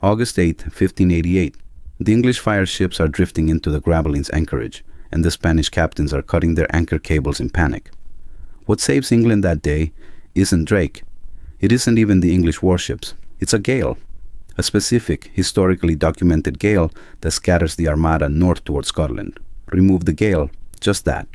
August 8, 1588. The English fire ships are drifting into the Gravelines anchorage, and the Spanish captains are cutting their anchor cables in panic. What saves England that day isn't Drake. It isn't even the English warships. It's a gale. A specific, historically documented gale that scatters the Armada north towards Scotland. Remove the gale, just that.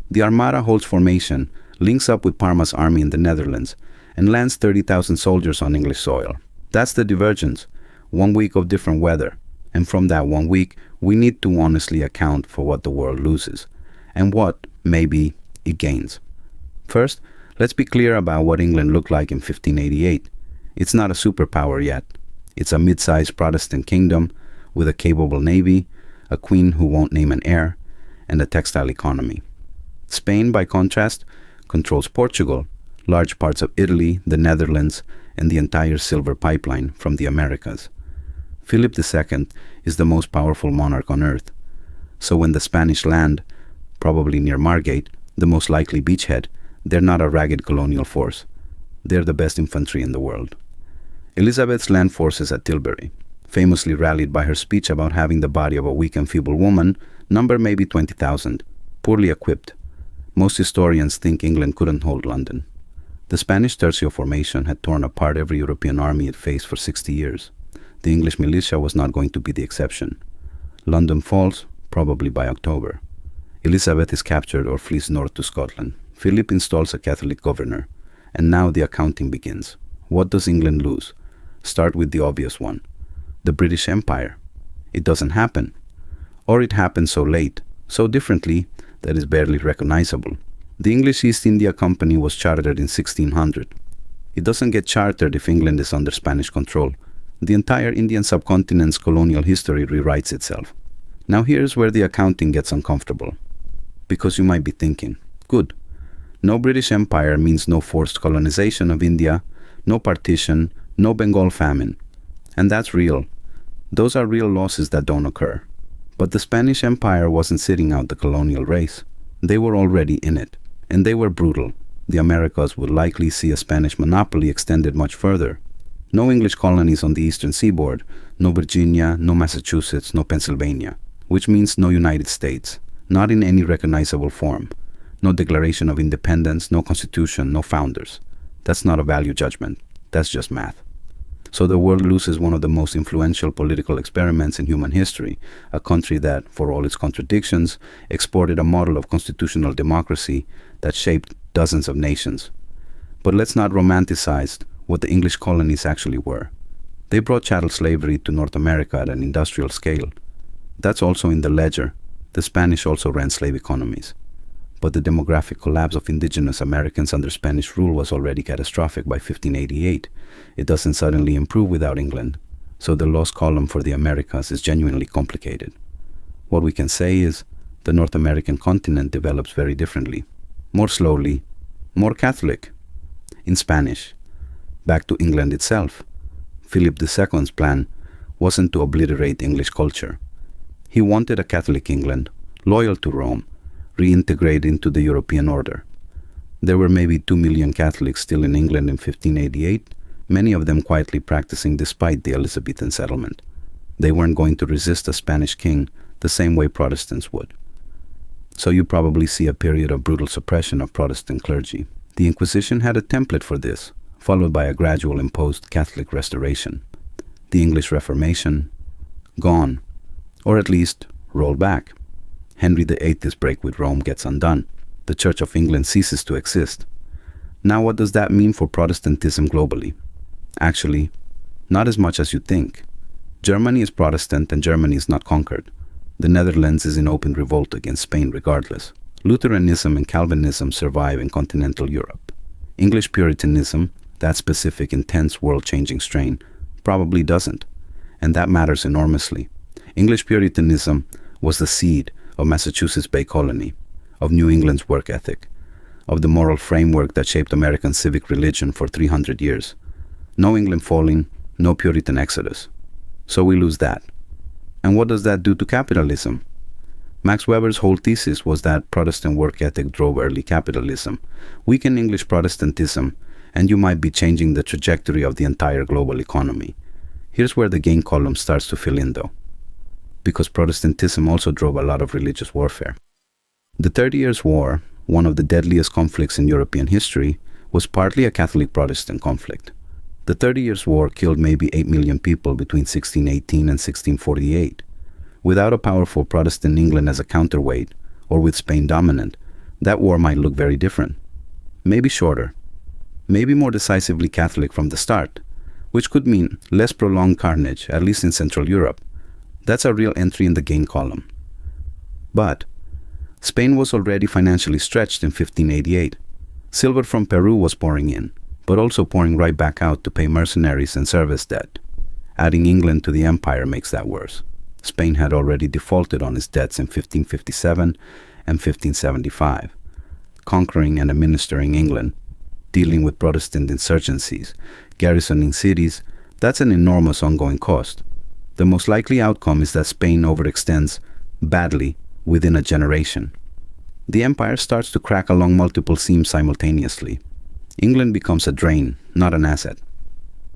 The Armada holds formation, links up with Parma's army in the Netherlands, and lands 30,000 soldiers on English soil. That's the divergence, 1 week of different weather. And from that 1 week, we need to honestly account for what the world loses, and what, maybe, it gains. First, let's be clear about what England looked like in 1588. It's not a superpower yet. It's a mid-sized Protestant kingdom with a capable navy, a queen who won't name an heir, and a textile economy. Spain, by contrast, controls Portugal, large parts of Italy, the Netherlands, and the entire silver pipeline from the Americas. Philip II is the most powerful monarch on earth. So when the Spanish land, probably near Margate, the most likely beachhead, they're not a ragged colonial force. They're the best infantry in the world. Elizabeth's land forces at Tilbury, famously rallied by her speech about having the body of a weak and feeble woman, number maybe 20,000, poorly equipped. Most historians think England couldn't hold London. The Spanish Tercio formation had torn apart every European army it faced for 60 years. The English militia was not going to be the exception. London falls, probably by October. Elizabeth is captured or flees north to Scotland. Philip installs a Catholic governor. And now the accounting begins. What does England lose? Start with the obvious one. The British Empire. It doesn't happen. Or it happens so late, so differently, that is barely recognizable. The English East India Company was chartered in 1600. It doesn't get chartered if England is under Spanish control. The entire Indian subcontinent's colonial history rewrites itself. Now here's where the accounting gets uncomfortable. Because you might be thinking, good, no British Empire means no forced colonization of India, no partition, no Bengal famine. And that's real. Those are real losses that don't occur. But the Spanish Empire wasn't sitting out the colonial race. They were already in it. And they were brutal. The Americas would likely see a Spanish monopoly extended much further. No English colonies on the eastern seaboard, no Virginia, no Massachusetts, no Pennsylvania, which means no United States, not in any recognizable form. No Declaration of Independence, no Constitution, no founders. That's not a value judgment. That's just math. So the world loses one of the most influential political experiments in human history, a country that, for all its contradictions, exported a model of constitutional democracy that shaped dozens of nations. But let's not romanticize what the English colonies actually were. They brought chattel slavery to North America at an industrial scale. That's also in the ledger. The Spanish also ran slave economies. But the demographic collapse of indigenous Americans under Spanish rule was already catastrophic by 1588. It doesn't suddenly improve without England. So the lost column for the Americas is genuinely complicated. What we can say is the North American continent develops very differently. More slowly, more Catholic. In Spanish. Back to England itself. Philip II's plan wasn't to obliterate English culture. He wanted a Catholic England, loyal to Rome, reintegrated into the European order. There were maybe 2 million Catholics still in England in 1588, many of them quietly practicing despite the Elizabethan settlement. They weren't going to resist a Spanish king the same way Protestants would. So you probably see a period of brutal suppression of Protestant clergy. The Inquisition had a template for this, followed by a gradual imposed Catholic restoration. The English Reformation, gone, or at least rolled back. Henry VIII's break with Rome gets undone. The Church of England ceases to exist. Now what does that mean for Protestantism globally? Actually, not as much as you think. Germany is Protestant and Germany is not conquered. The Netherlands is in open revolt against Spain regardless. Lutheranism and Calvinism survive in continental Europe. English Puritanism, that specific, intense, world-changing strain, probably doesn't. And that matters enormously. English Puritanism was the seed of Massachusetts Bay Colony, of New England's work ethic, of the moral framework that shaped American civic religion for 300 years. No England falling, no Puritan exodus. So we lose that. And what does that do to capitalism? Max Weber's whole thesis was that Protestant work ethic drove early capitalism. Weaken English Protestantism, and you might be changing the trajectory of the entire global economy. Here's where the gain column starts to fill in though, because Protestantism also drove a lot of religious warfare. The 30 Years' War, one of the deadliest conflicts in European history, was partly a Catholic-Protestant conflict. The 30 Years' War killed maybe 8 million people between 1618 and 1648. Without a powerful Protestant England as a counterweight, or with Spain dominant, that war might look very different. Maybe shorter, maybe more decisively Catholic from the start, which could mean less prolonged carnage, at least in Central Europe. That's a real entry in the gain column. But Spain was already financially stretched in 1588. Silver from Peru was pouring in, but also pouring right back out to pay mercenaries and service debt. Adding England to the empire makes that worse. Spain had already defaulted on its debts in 1557 and 1575. Conquering and administering England, dealing with Protestant insurgencies, garrisoning cities, that's an enormous ongoing cost. The most likely outcome is that Spain overextends badly within a generation. The empire starts to crack along multiple seams simultaneously. England becomes a drain, not an asset.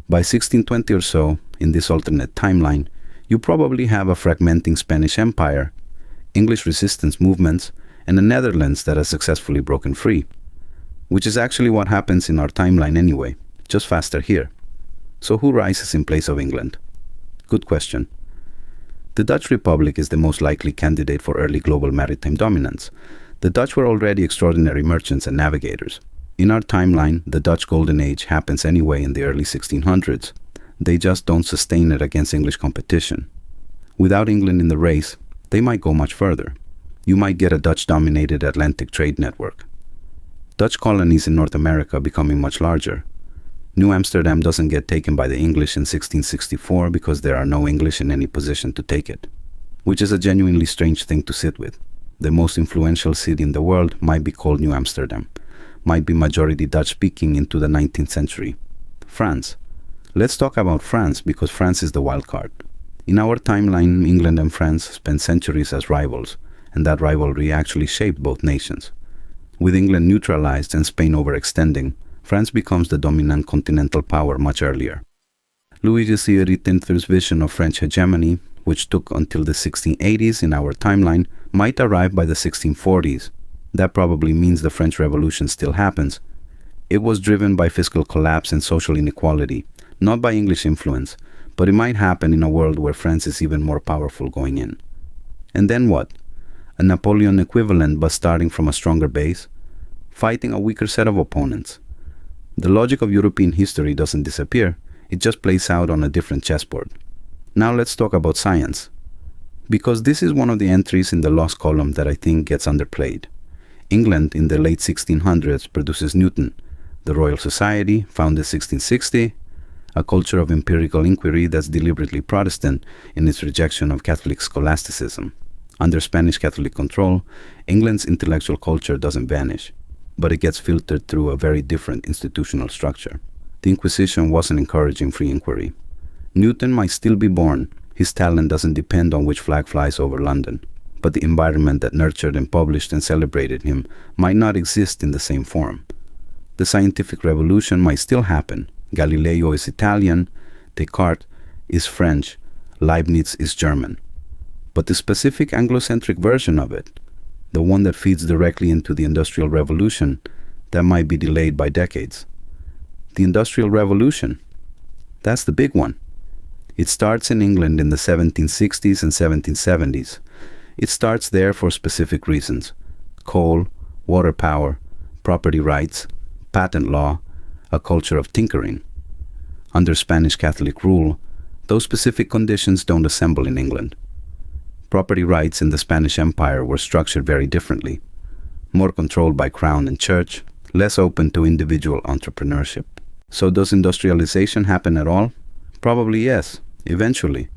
By 1620 or so, in this alternate timeline, you probably have a fragmenting Spanish empire, English resistance movements, and a Netherlands that has successfully broken free. Which is actually what happens in our timeline anyway, just faster here. So who rises in place of England? Good question. The Dutch Republic is the most likely candidate for early global maritime dominance. The Dutch were already extraordinary merchants and navigators. In our timeline, the Dutch Golden Age happens anyway in the early 1600s. They just don't sustain it against English competition. Without England in the race, they might go much further. You might get a Dutch-dominated Atlantic trade network. Dutch colonies in North America becoming much larger. New Amsterdam doesn't get taken by the English in 1664 because there are no English in any position to take it, which is a genuinely strange thing to sit with. The most influential city in the world might be called New Amsterdam, might be majority Dutch-speaking into the 19th century. France. Let's talk about France because France is the wild card. In our timeline, England and France spent centuries as rivals, and that rivalry actually shaped both nations. With England neutralized and Spain overextending, France becomes the dominant continental power much earlier. Louis XVIII's vision of French hegemony, which took until the 1680s in our timeline, might arrive by the 1640s. That probably means the French Revolution still happens. It was driven by fiscal collapse and social inequality, not by English influence, but it might happen in a world where France is even more powerful going in. And then what? A Napoleon equivalent but starting from a stronger base, fighting a weaker set of opponents. The logic of European history doesn't disappear, it just plays out on a different chessboard. Now let's talk about science, because this is one of the entries in the lost column that I think gets underplayed. England in the late 1600s produces Newton, the Royal Society, founded 1660, a culture of empirical inquiry that's deliberately Protestant in its rejection of Catholic scholasticism. Under Spanish Catholic control, England's intellectual culture doesn't vanish, but it gets filtered through a very different institutional structure. The Inquisition wasn't encouraging free inquiry. Newton might still be born. His talent doesn't depend on which flag flies over London, but the environment that nurtured and published and celebrated him might not exist in the same form. The scientific revolution might still happen. Galileo is Italian, Descartes is French, Leibniz is German. But the specific Anglo-centric version of it, the one that feeds directly into the Industrial Revolution, that might be delayed by decades. The Industrial Revolution, that's the big one. It starts in England in the 1760s and 1770s. It starts there for specific reasons: coal, water power, property rights, patent law, a culture of tinkering. Under Spanish Catholic rule, those specific conditions don't assemble in England. Property rights in the Spanish Empire were structured very differently, more controlled by crown and church, less open to individual entrepreneurship. So does industrialization happen at all? Probably yes, eventually.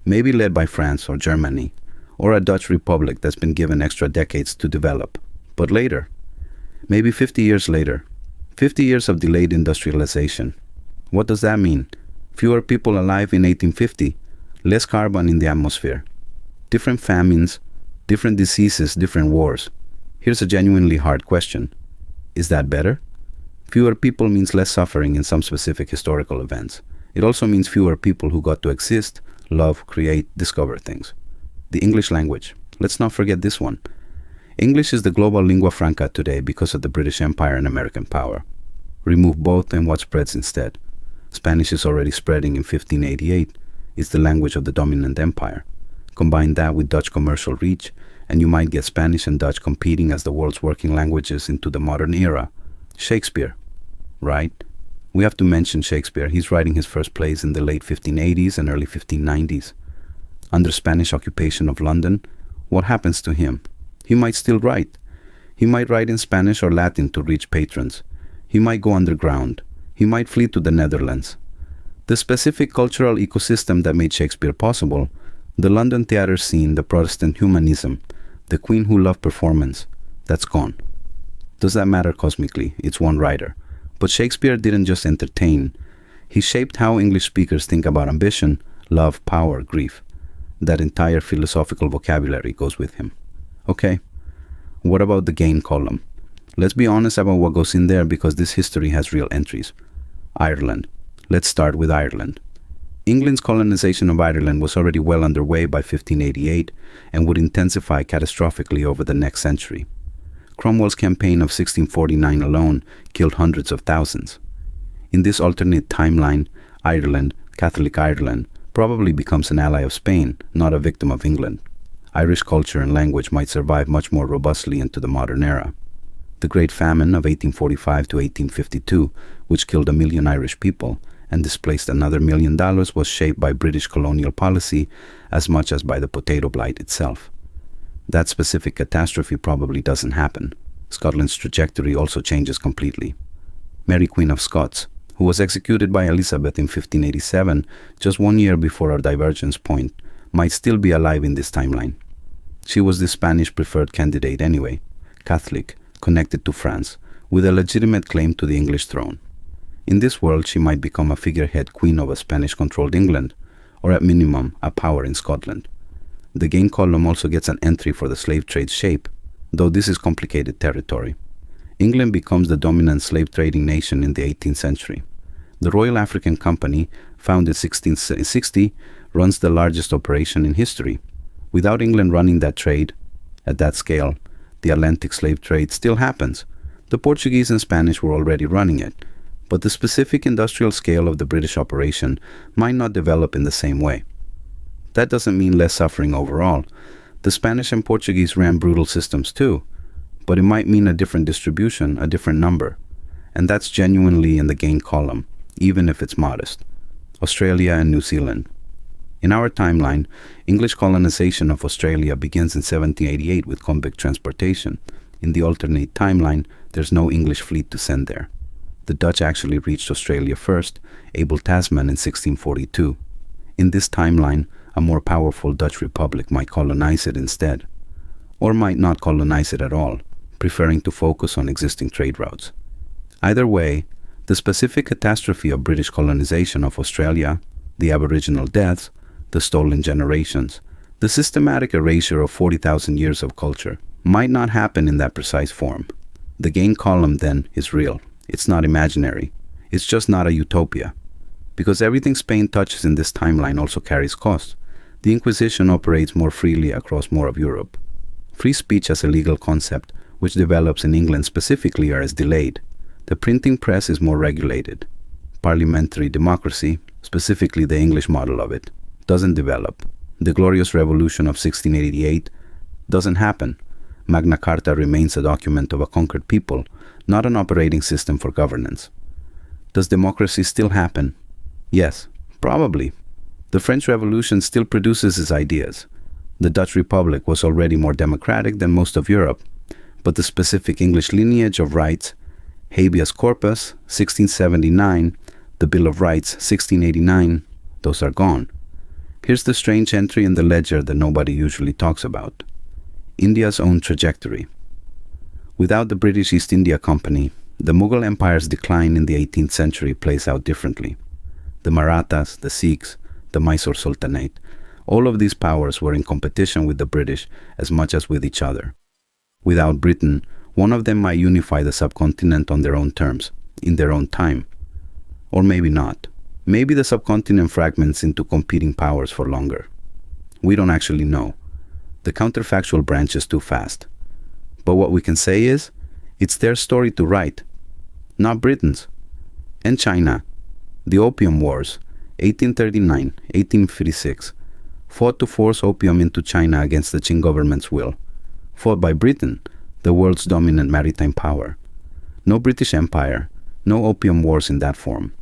Maybe led by France or Germany, or a Dutch republic that's been given extra decades to develop. But later, maybe 50 years later, 50 years of delayed industrialization. What does that mean? Fewer people alive in 1850, less carbon in the atmosphere. Different famines, different diseases, different wars. Here's a genuinely hard question. Is that better? Fewer people means less suffering in some specific historical events. It also means fewer people who got to exist, love, create, discover things. The English language. Let's not forget this one. English is the global lingua franca today because of the British Empire and American power. Remove both and what spreads instead? Spanish is already spreading in 1588. It's the language of the dominant empire. Combine that with Dutch commercial reach, and you might get Spanish and Dutch competing as the world's working languages into the modern era. Shakespeare, right? We have to mention Shakespeare. He's writing his first plays in the late 1580s and early 1590s. Under Spanish occupation of London, what happens to him? He might still write. He might write in Spanish or Latin to reach patrons. He might go underground. He might flee to the Netherlands. The specific cultural ecosystem that made Shakespeare possible, the London theatre scene, the Protestant humanism, the queen who loved performance, that's gone. Does that matter cosmically? It's one writer. But Shakespeare didn't just entertain. He shaped how English speakers think about ambition, love, power, grief. That entire philosophical vocabulary goes with him. Okay, what about the gain column? Let's be honest about what goes in there because this history has real entries. Ireland. Let's start with Ireland. England's colonization of Ireland was already well underway by 1588 and would intensify catastrophically over the next century. Cromwell's campaign of 1649 alone killed hundreds of thousands. In this alternate timeline, Ireland, Catholic Ireland, probably becomes an ally of Spain, not a victim of England. Irish culture and language might survive much more robustly into the modern era. The Great Famine of 1845 to 1852, which killed 1 million Irish people and displaced another $1 million, was shaped by British colonial policy as much as by the potato blight itself. That specific catastrophe probably doesn't happen. Scotland's trajectory also changes completely. Mary Queen of Scots, who was executed by Elizabeth in 1587, just 1 year before our divergence point, might still be alive in this timeline. She was the Spanish preferred candidate anyway, Catholic, connected to France, with a legitimate claim to the English throne. In this world, she might become a figurehead queen of a Spanish-controlled England, or at minimum, a power in Scotland. The gain column also gets an entry for the slave trade's shape, though this is complicated territory. England becomes the dominant slave trading nation in the 18th century. The Royal African Company, founded 1660, runs the largest operation in history. Without England running that trade, at that scale, the Atlantic slave trade still happens. The Portuguese and Spanish were already running it, but the specific industrial scale of the British operation might not develop in the same way. That doesn't mean less suffering overall. The Spanish and Portuguese ran brutal systems too, but it might mean a different distribution, a different number. And that's genuinely in the gain column, even if it's modest. Australia and New Zealand. In our timeline, English colonization of Australia begins in 1788 with convict transportation. In the alternate timeline, there's no English fleet to send there. The Dutch actually reached Australia first, Abel Tasman in 1642. In this timeline, a more powerful Dutch republic might colonize it instead, or might not colonize it at all, preferring to focus on existing trade routes. Either way, the specific catastrophe of British colonization of Australia, the Aboriginal deaths, the stolen generations, the systematic erasure of 40,000 years of culture, might not happen in that precise form. The gain column, then, is real. It's not imaginary. It's just not a utopia. Because everything Spain touches in this timeline also carries costs. The Inquisition operates more freely across more of Europe. Free speech as a legal concept, which develops in England specifically, is delayed. The printing press is more regulated. Parliamentary democracy, specifically the English model of it, doesn't develop. The Glorious Revolution of 1688 doesn't happen. Magna Carta remains a document of a conquered people, not an operating system for governance. Does democracy still happen? Yes, probably. The French Revolution still produces its ideas. The Dutch Republic was already more democratic than most of Europe, but the specific English lineage of rights, habeas corpus, 1679, the Bill of Rights, 1689, those are gone. Here's the strange entry in the ledger that nobody usually talks about. India's own trajectory. Without the British East India Company, the Mughal Empire's decline in the 18th century plays out differently. The Marathas, the Sikhs, the Mysore Sultanate, all of these powers were in competition with the British as much as with each other. Without Britain, one of them might unify the subcontinent on their own terms, in their own time. Or maybe not. Maybe the subcontinent fragments into competing powers for longer. We don't actually know. The counterfactual branches too fast. But what we can say is, it's their story to write, not Britain's. And China, the Opium Wars, 1839-1856, fought to force opium into China against the Qing government's will, fought by Britain, the world's dominant maritime power. No British Empire, no opium wars in that form.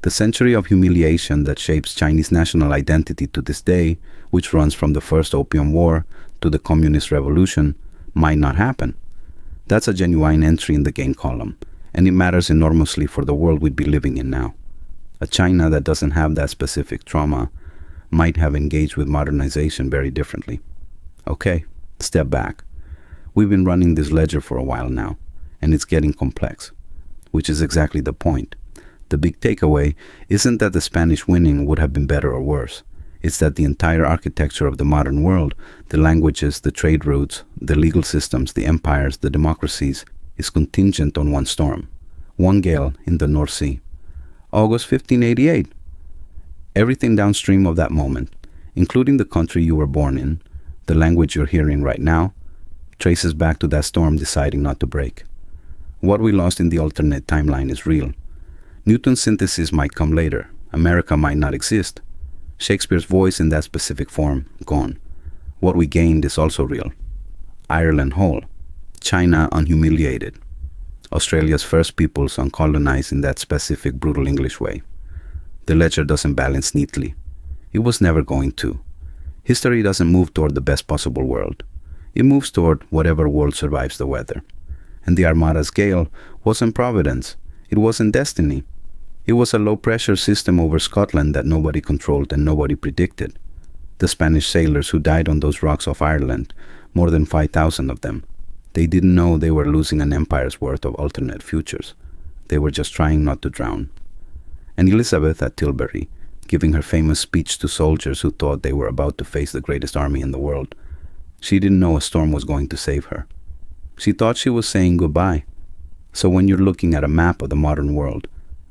The century of humiliation that shapes Chinese national identity to this day, which runs from the First Opium War to the Communist Revolution, might not happen. That's a genuine entry in the gain column, and it matters enormously for the world we'd be living in now. A China that doesn't have that specific trauma might have engaged with modernization very differently. Okay, step back. We've been running this ledger for a while now, and it's getting complex, which is exactly the point. The big takeaway isn't that the Spanish winning would have been better or worse. It's that the entire architecture of the modern world, the languages, the trade routes, the legal systems, the empires, the democracies, is contingent on one storm, one gale in the North Sea. August 1588. Everything downstream of that moment, including the country you were born in, the language you're hearing right now, traces back to that storm deciding not to break. What we lost in the alternate timeline is real. Newton's synthesis might come later. America might not exist. Shakespeare's voice in that specific form, gone. What we gained is also real. Ireland whole. China unhumiliated. Australia's first peoples uncolonized in that specific brutal English way. The ledger doesn't balance neatly. It was never going to. History doesn't move toward the best possible world. It moves toward whatever world survives the weather. And the Armada's gale wasn't providence. It wasn't destiny. It was a low-pressure system over Scotland that nobody controlled and nobody predicted. The Spanish sailors who died on those rocks off Ireland, more than 5,000 of them, they didn't know they were losing an empire's worth of alternate futures. They were just trying not to drown. And Elizabeth at Tilbury, giving her famous speech to soldiers who thought they were about to face the greatest army in the world, she didn't know a storm was going to save her. She thought she was saying goodbye. So when you're looking at a map of the modern world,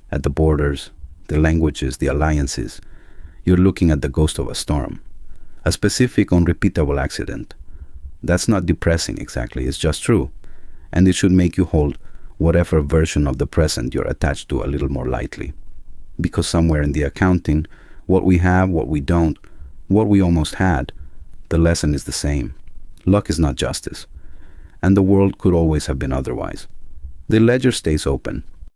at the borders, the languages, the alliances, you're looking at the ghost of a storm, a specific unrepeatable accident. That's not depressing exactly, it's just true. And it should make you hold whatever version of the present you're attached to a little more lightly. Because somewhere in the accounting, what we have, what we don't, what we almost had, the lesson is the same. Luck is not justice. And the world could always have been otherwise. The ledger stays open,